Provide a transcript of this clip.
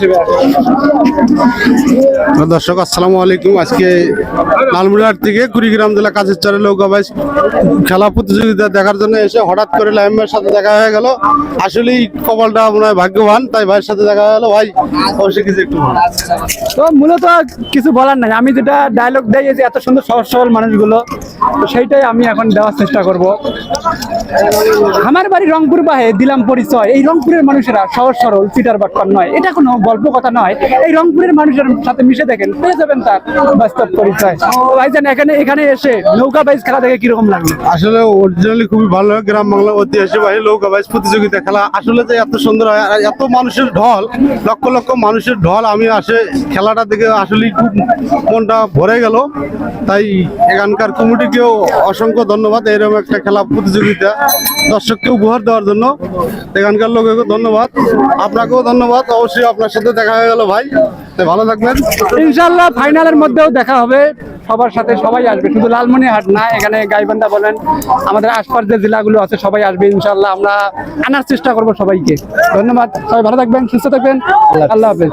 হিসেবে। দর্শক আসসালামু আলাইকুম। আজকে লালমনিরহাট থেকে কুড়িগ্রাম জেলা কাছেরচরে নৌকা বাইচ খেলা প্রতিযোগিতা দেখার জন্য এসে হঠাৎ করে লাইমের সাথে দেখা হয়ে গেল। আসলেই কপালটা মনে হয় ভাগ্যবান, তাই ভাইয়ের সাথে দেখা হয়ে গেল। ভাই অবশ্যই কিছু একটু তো মূলত কিছু বলার নাই, আমি যেটা ডায়লগ দেই যে এত সুন্দর সহজ সরল মানুষগুলো, তো সেইটাই আমি এখন দেওয়ার চেষ্টা করব। আমার বাড়ি রংপুর বাহে দিলাম পরিচয়, এই রংপুরের মানুষেরা সহজ সরল, চিটার বাটপার নয়, এটা কোনো গল্প কথা নয়। এই রংপুরের মানুষের সাথে মিশে দেখেন, পেয়ে যাবেন তার বাস্তব পরিচয়। তো ভাইজান এখানে এসে নৌকা বাইচ খেলা দেখে কিরকম লাগলো? আসলে অরিজিনালি খুবই ভালো লাগে। গ্রাম বাংলা ঐতিহ্যবাহী নৌকা বাইচ প্রতিযোগিতা খেলা আসলে যে এত সুন্দর হয়, আর এত মানুষের ঢল, লক্ষ লক্ষ মানুষের ঢল, আমি আসে খেলাটা দেখে আসলেই খুব মনটা ভরে গেল। তাই এখানকার কমিটিকেও অসংখ্য ধন্যবাদ, এরকম একটা খেলা প্রতিযোগিতা দর্শককে উপহার দেওয়ার জন্য। এখানকার লোকেও ধন্যবাদ, আপনাকেও ধন্যবাদ। অবশ্যই আপনার সাথে দেখা হয়ে গেল ভাই, তাই ভালো থাকবেন। ইনশাল্লাহ ফাইনালের মধ্যেও দেখা হবে সবার সাথে, সবাই আসবে, শুধু লালমনিরহাট না, এখানে গাইবান্ধা বলেন, আমাদের আশপাশ যে জেলাগুলো আছে সবাই আসবে ইনশাল্লাহ। আমরা আনার চেষ্টা করব সবাইকে। ধন্যবাদ, সবাই ভালো থাকবেন, সুস্থ থাকবেন, আল্লাহ হাফেজ।